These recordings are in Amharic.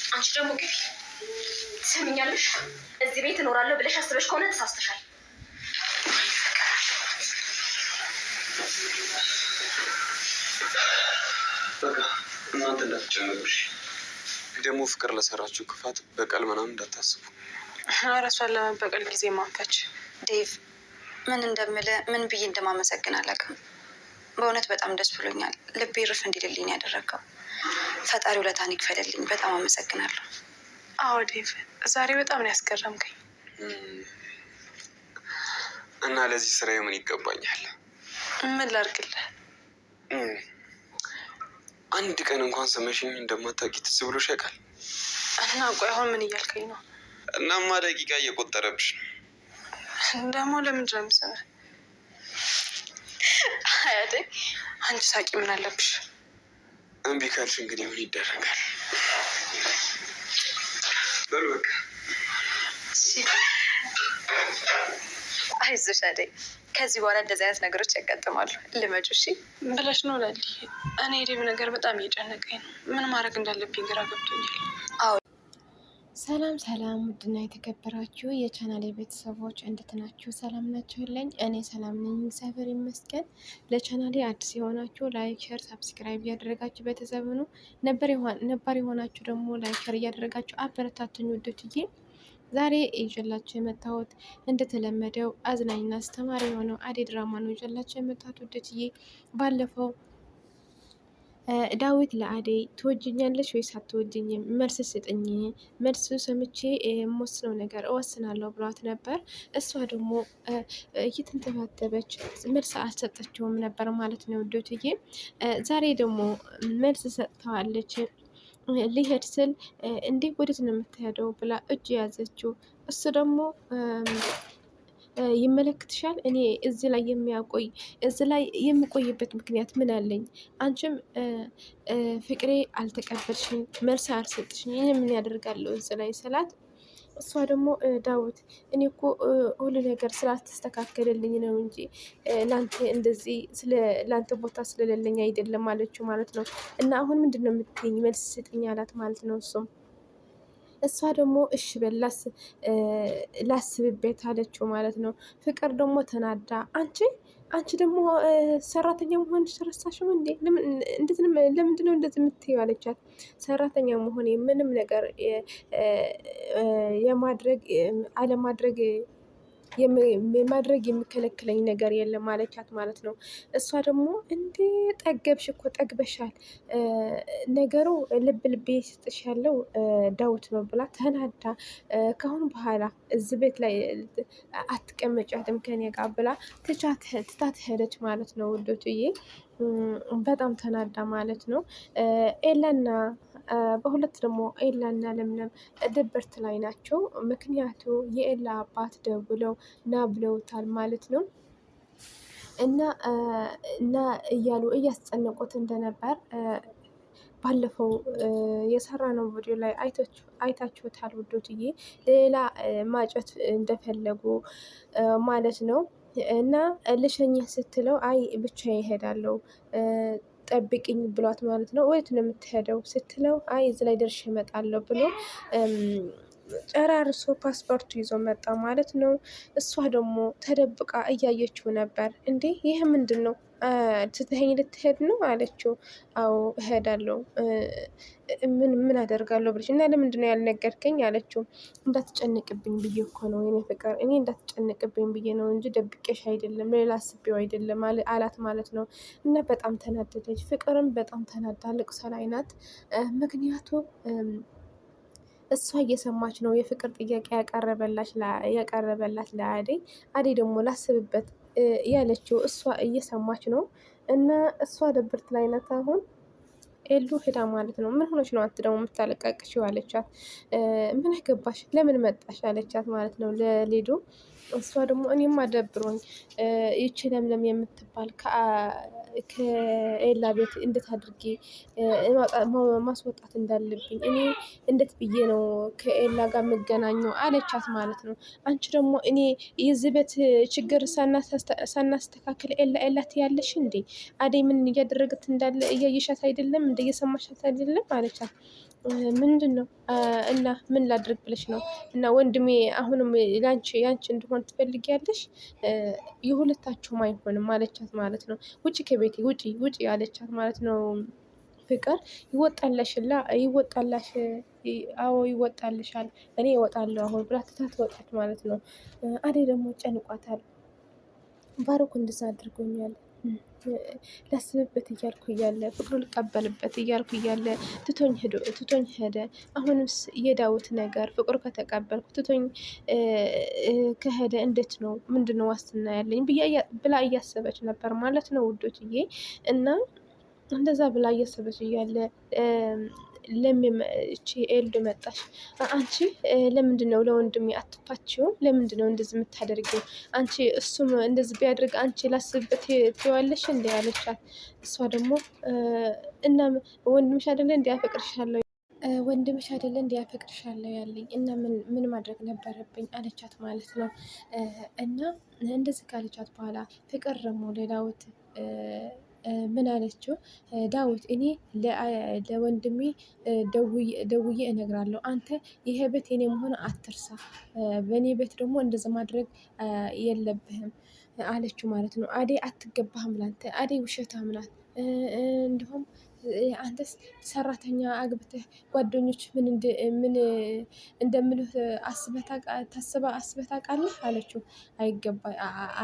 አንቺ ደግሞ ግቢ። ትሰሚኛለሽ? እዚህ ቤት እኖራለሁ ብለሽ አስበሽ ከሆነ ተሳስተሻል። በቃ እናንተ እንዳትጨነቁሽ። ደግሞ ፍቅር ለሰራችሁ ክፋት በቀል ምናምን እንዳታስቡ። እራሷን ለመበቀል ጊዜ ማንፈች። ዴቭ፣ ምን እንደምልህ ምን ብዬ እንደማመሰግን አላውቅም። በእውነት በጣም ደስ ብሎኛል። ልቤ ርፍ እንዲልልኝ ያደረገው ፈጣሪ ውለታን ይክፈልልኝ። በጣም አመሰግናለሁ። አዎ ዴቭ፣ ዛሬ በጣም ነው ያስገረምከኝ። እና ለዚህ ስራ ምን ይገባኛል? ምን ላድርግልህ? አንድ ቀን እንኳን ስመሽኝ እንደማታውቂ ትዝ ብሎሽ ያውቃል? እና ቆይ አሁን ምን እያልከኝ ነው? እናማ ደቂቃ እየቆጠረብሽ ነው። ደግሞ ለምንድን ነው የምሰማህ? አያቴ አንቺ ሳቂ፣ ምን አለብሽ? እምቢ ካልሽ እንግዲህ ምን ይደረጋል? በሉ በቃ። አይዞሽ አደይ፣ ከዚህ በኋላ እንደዚህ አይነት ነገሮች ያጋጥማሉ። ልመጩ እሺ ብለሽ ነው ላሊ። እኔ ዴቭ ነገር በጣም እየጨነቀኝ ነው። ምን ማድረግ እንዳለብኝ ግራ ገብቶኛል። አዎ ሰላም ሰላም፣ ውድና የተከበራችሁ የቻናሌ ቤተሰቦች እንዴት ናችሁ? ሰላም ናችሁልኝ? እኔ ሰላም ነኝ፣ እግዚአብሔር ይመስገን። ለቻናሌ አዲስ የሆናችሁ ላይክ፣ ሸር፣ ሳብስክራይብ እያደረጋችሁ ቤተሰብ ሁኑ። ነባር የሆናችሁ ደግሞ ላይክ፣ ሸር እያደረጋችሁ አበረታቱኝ ውዶችዬ። ዛሬ ይዤላችሁ የመጣሁት እንደተለመደው አዝናኝና አስተማሪ የሆነው አደይ ድራማ ነው ይዤላችሁ የመጣሁት ውዶችዬ። ባለፈው ዳዊት ለአደይ ትወጅኛለሽ ወይስ አትወጅኝም? መልስ ስጥኝ፣ መልስ ሰምቼ የምወስነው ነገር እወስናለሁ ብሏት ነበር። እሷ ደግሞ እየተንተባተበች መልስ አልሰጠችውም ነበር ማለት ነው ውዶችዬ። ዛሬ ደግሞ መልስ ሰጥተዋለች። ሊሄድ ስል እንዴ ወዴት ነው የምትሄደው ብላ እጅ ያዘችው። እሱ ደግሞ ይመለክትሻል፣ እኔ እዚህ ላይ የሚቆይበት ምክንያት ምን አለኝ? አንቺም ፍቅሬ አልተቀበልሽኝ፣ መልስ አልሰጥሽኝ፣ እኔ ምን ያደርጋለሁ እዚህ ላይ ስላት፣ እሷ ደግሞ ዳዊት እኔ እኮ ሁሉ ነገር ስላልተስተካከልልኝ ነው እንጂ ላንተ እንደዚህ ላንተ ቦታ ስለሌለኝ አይደለም አለችው ማለት ነው። እና አሁን ምንድን ነው የምትይኝ? መልስ ስጥኝ አላት ማለት ነው እሱም። እሷ ደግሞ እሺ በል ላስብበት አለችው ማለት ነው። ፍቅር ደግሞ ተናዳ አንቺ ደግሞ ሰራተኛ መሆን ረሳሽው እንዴ? ለምንድን ነው እንደዚህ የምትይው አለቻት። ሰራተኛ መሆን ምንም ነገር ማድረግ የሚከለክለኝ ነገር የለም ማለቻት ማለት ነው። እሷ ደግሞ እንዴ ጠገብሽ እኮ ጠግበሻል፣ ነገሩ ልብ ይስጥሽ ያለው ዳዊት ነው ብላ ተናዳ ከአሁን በኋላ እዚህ ቤት ላይ አትቀመጫትም ከኔ ጋር ብላ ትታት ሄደች ማለት ነው ውዶችዬ። በጣም ተናዳ ማለት ነው። ኤላና በሁለት ደግሞ ኤላና ለምለም ድብርት ላይ ናቸው። ምክንያቱ የኤላ አባት ደውለው ና ብለውታል ማለት ነው። እና እያሉ እያስጨነቁት እንደነበር ባለፈው የሰራ ነው ቪዲዮ ላይ አይታችሁታል ውዶትዬ። ሌላ ማጨት እንደፈለጉ ማለት ነው። እና ልሸኝህ ስትለው አይ ብቻ ይሄዳለው ጠብቅኝ ብሏት ማለት ነው። ወዴት ነው የምትሄደው ስትለው አይ እዚህ ላይ ደርሼ እመጣለሁ ብሎ ጨራርሶ ፓስፖርቱ ይዞ መጣ ማለት ነው። እሷ ደግሞ ተደብቃ እያየችው ነበር። እንዴ ይህ ምንድን ነው? ትተኸኝ ልትሄድ ነው አለችው። አዎ እሄዳለሁ፣ ምን አደርጋለሁ ብለሽ እና ለምንድን ነው ያልነገርከኝ አለችው። እንዳትጨንቅብኝ ብዬ እኮ ነው የኔ ፍቅር፣ እኔ እንዳትጨንቅብኝ ብዬ ነው እንጂ ደብቄሽ አይደለም፣ ሌላ አስቤው አይደለም አላት ማለት ነው። እና በጣም ተናደደች። ፍቅርም በጣም ተናዳ ልቅሶ ላይ ናት። ምክንያቱ እሷ እየሰማች ነው የፍቅር ጥያቄ ያቀረበላት ለአደይ። አደይ ደግሞ ላስብበት ያለችው እሷ እየሰማች ነው። እና እሷ ድብርት ላይ ናት አሁን። ኤሉ ሄዳ ማለት ነው። ምን ሆነች ነው አንተ ደግሞ የምታለቃቅሽው አለቻት። ምን አገባሽ ለምን መጣሽ አለቻት ማለት ነው ለሊዱ። እሷ ደግሞ እኔም አደብሮኝ ይቺ ለምለም የምትባል ከኤላ ቤት እንዴት አድርጌ ማስወጣት እንዳለብኝ እኔ እንዴት ብዬ ነው ከኤላ ጋር የምገናኘው አለቻት ማለት ነው። አንቺ ደግሞ እኔ የዚህ ቤት ችግር ሳናስተካክል ኤላ ትያለሽ እንዴ? አደይ ምን እያደረገት እንዳለ እያየሻት አይደለም እንደ እየሰማሻት አይደለም አለቻት። ምንድን ነው እና ምን ላድርግ ብለሽ ነው? እና ወንድሜ አሁንም ያንቺ እንድሆን ትፈልጊያለሽ? የሁለታችሁም አይሆንም አለቻት ማለት ነው። ውጪ ከቤቴ ውጪ አለቻት ማለት ነው። ፍቅር ይወጣላሽ አዎ ይወጣልሻል፣ እኔ እወጣለሁ አሁን ብላ ትታት ወጣች ማለት ነው። አደይ ደግሞ ጨንቋታል። ባሮክ እንደዛ አድርጎኛል ላስብበት እያልኩ እያለ ፍቅሩ ልቀበልበት እያልኩ እያለ ትቶኝ ሄደ። አሁንስ የዳዊት ነገር ፍቅሩ ከተቀበልኩ ትቶኝ ከሄደ እንዴት ነው? ምንድነው ዋስትና ያለኝ ብላ እያሰበች ነበር ማለት ነው ውዶችዬ። እና እንደዛ ብላ እያሰበች እያለ እቺ ኤልድ መጣሽ። አንቺ ለምንድን ነው ለወንድሜ አትፋችውም? ለምንድን ነው እንደዚህ የምታደርጊው? አንቺ እሱም እንደዚህ ቢያደርግ አንቺ ላስብበት ትይዋለሽ እንደ ያለቻት። እሷ ደግሞ እና ወንድምሽ አይደለ እንዲያፈቅርሻለሁ ወንድምሽ አይደለ እንዲያፈቅርሻለሁ ያለኝ እና ምን ማድረግ ነበረብኝ አለቻት ማለት ነው። እና እንደዚህ ካለቻት በኋላ ፍቅር ደግሞ ለዳዊት ምን አለችው? ዳዊት እኔ ለወንድሜ ደውዬ እነግራለሁ። አንተ ይሄ ቤት የኔ መሆን አትርሳ። በእኔ ቤት ደግሞ እንደዚህ ማድረግ የለብህም አለችው ማለት ነው። አደይ አትገባህም ላንተ። አደይ ውሸታም ናት። እንዲሁም አንተስ ሰራተኛ አግብተህ ጓደኞች ምን እንደምልህ አስበህ ታውቃለህ አለችው።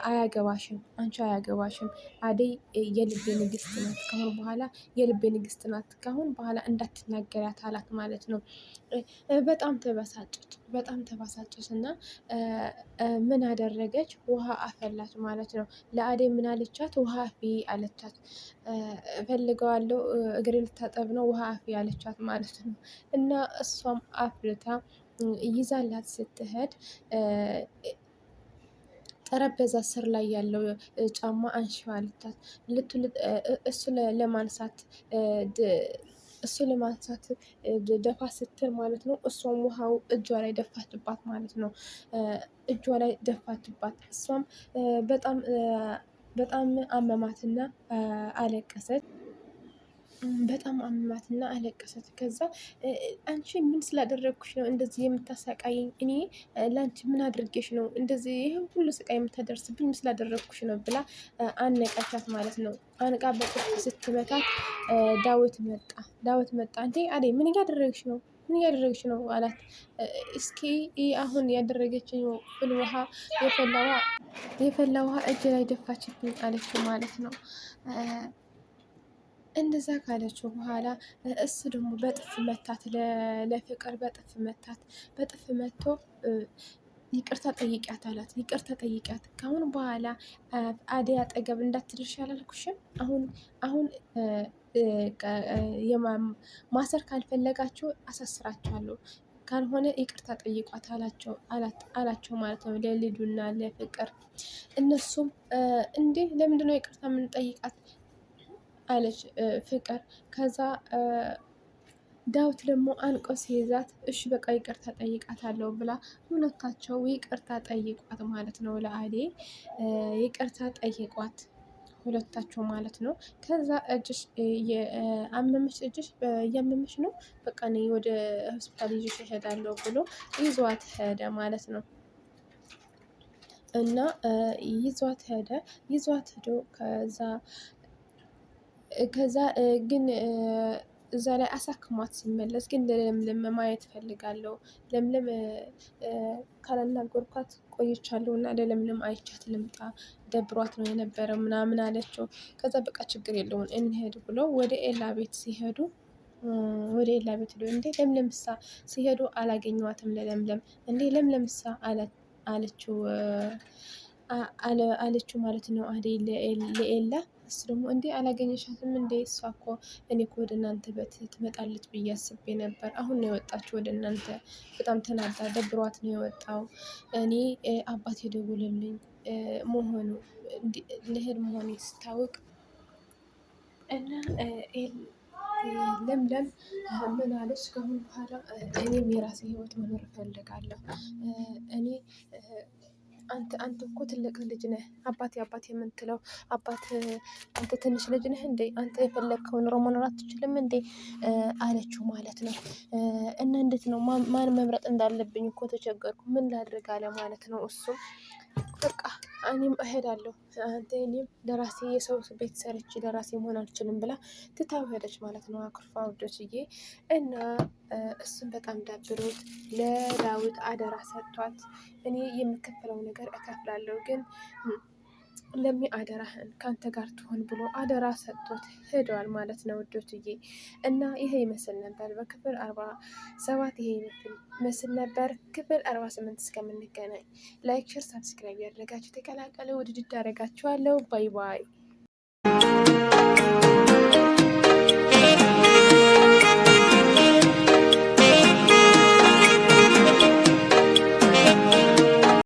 አያገባሽም፣ አንቺ አያገባሽም። አደይ የልቤ ንግስት ናት። ካሁን በኋላ የልቤ ንግስት ናት። ካሁን በኋላ እንዳትናገሪያት አላት ማለት ነው። በጣም ተበሳጨች እና ምን አደረገች? ውሃ አፈላች ማለት ነው። ለአደይ ምን አለቻት? ውሃ አፊ አለቻት። እፈልገዋለሁ እግሬ ልታጠብ ነው ውሃ አፊ አለቻት ማለት ነው። እና እሷም አፍልታ ይዛላት ስትሄድ ጠረጴዛ ስር ላይ ያለው ጫማ አንሺው አለቻት። እሱ ለማንሳት ደፋ ስትል ማለት ነው። እሷም ውሃው እጇ ላይ ደፋችባት ማለት ነው። እጇ ላይ ደፋችባት። እሷም በጣም አመማትና አለቀሰች። ከዛ አንቺ ምን ስላደረግኩሽ ነው እንደዚህ የምታሰቃይኝ? እኔ ለአንቺ ምን አድርጌሽ ነው እንደዚህ ይህን ሁሉ ስቃይ የምታደርስብኝ? ምን ስላደረግኩሽ ነው ብላ አነቀቻት ማለት ነው። አንቃ በጥፊ ስትመታት ዳዊት መጣ። እንዴ አደይ ምን እያደረግሽ ነው አላት። እስኪ አሁን ያደረገችኝ ፍል ውሃ የፈላ ውሃ እጅ ላይ ደፋችብኝ አለችው ማለት ነው። እንደዛ ካለችው በኋላ እሱ ደግሞ በጥፍ መታት። ለፍቅር በጥፍ መታት። በጥፍ መቶ ይቅርታ ጠይቂያት አላት። ይቅርታ ጠይቂያት፣ ካሁን በኋላ አደይ አጠገብ እንዳትደርሽ አላልኩሽም? አሁን ማሰር ካልፈለጋችሁ አሳስራችኋለሁ፣ ካልሆነ ይቅርታ ጠይቋት አላቸው ማለት ነው። ለልዱና ለፍቅር እነሱም እንዴ ለምንድነው ይቅርታ የምንጠይቃት አለች ፍቅር። ከዛ ዳዊት ደግሞ አንቆ ሲይዛት እሺ በቃ ይቅርታ ጠይቃታለሁ ብላ ሁለታቸው ይቅርታ ጠይቋት ማለት ነው። ለአደይ ይቅርታ ጠይቋት ሁለታቸው ማለት ነው። ከዛ እጅሽ እያመመሽ ነው፣ በቃ እኔ ወደ ሆስፒታል ይዤሽ እሄዳለሁ ብሎ ይዟት ሄደ ማለት ነው። እና ይዟት ሄዶ ከዛ ግን እዛ ላይ አሳክሟት ሲመለስ ግን ለምለም ማየት ፈልጋለሁ፣ ለምለም ካላናገርኳት ቆይቻለሁ እና ለለምለም አይቻት ልምጣ፣ ደብሯት ነው የነበረው ምናምን አለችው። ከዛ በቃ ችግር የለውም እንሄድ ብሎ ወደ ኤላ ቤት ሲሄዱ እንዴ ለምለምሳ ሲሄዱ አላገኘዋትም። ለለምለም እንዴ ለምለምሳ አለችው ማለት ነው አደይ ለኤላ። እሱ ደግሞ እንዴ አላገኘሻትም እንዴ? እሷ እኮ እኔ እኮ ወደ እናንተ ቤት ትመጣለች ብዬ አስቤ ነበር። አሁን ነው የወጣችው ወደ እናንተ። በጣም ተናዳ ደብሯት ነው የወጣው። እኔ አባት የደውልልኝ መሆኑ ልሄድ መሆኑ ስታውቅ እና ለምለም ምን አለች? ከአሁን በኋላ እኔም የራሴ ህይወት መኖር እፈልጋለሁ። እኔ አንተ እኮ ትልቅ ልጅ ነህ። አባቴ የምትለው አባት አንተ ትንሽ ልጅ ነህ እንዴ? አንተ የፈለግከውን ኑሮ መኖር አትችልም እንዴ? አለችው ማለት ነው። እና እንዴት ነው ማን መምረጥ እንዳለብኝ እኮ ተቸገርኩ፣ ምን ላድርግ አለ ማለት ነው። እሱም በቃ እኔም እሄዳለሁ፣ አንተ እኔም ለራሴ የሰው ቤት ሰርቼ ለራሴ መሆን አልችልም ብላ ትታው ሄደች ማለት ነው። አኩርፋ ውዶችዬ። እና እሱም በጣም ደብሮት ለዳዊት አደራ ሰጥቷት እኔ የምከፍለው ነገር እከፍላለሁ ግን ለሚ አደራህን ከአንተ ጋር ትሆን ብሎ አደራ ሰጥቶት ሄደዋል ማለት ነው ውዶችዬ። እና ይሄ ይመስል ነበር በክፍል 47 ይሄ ይመስል ነበር። ክፍል 48 እስከምንገናኝ ላይክ፣ ሼር፣ ሰብስክራይብ ያደረጋችሁ ተቀላቀሉ። ውድድድ አደረጋችኋለሁ። ባይ ባይ።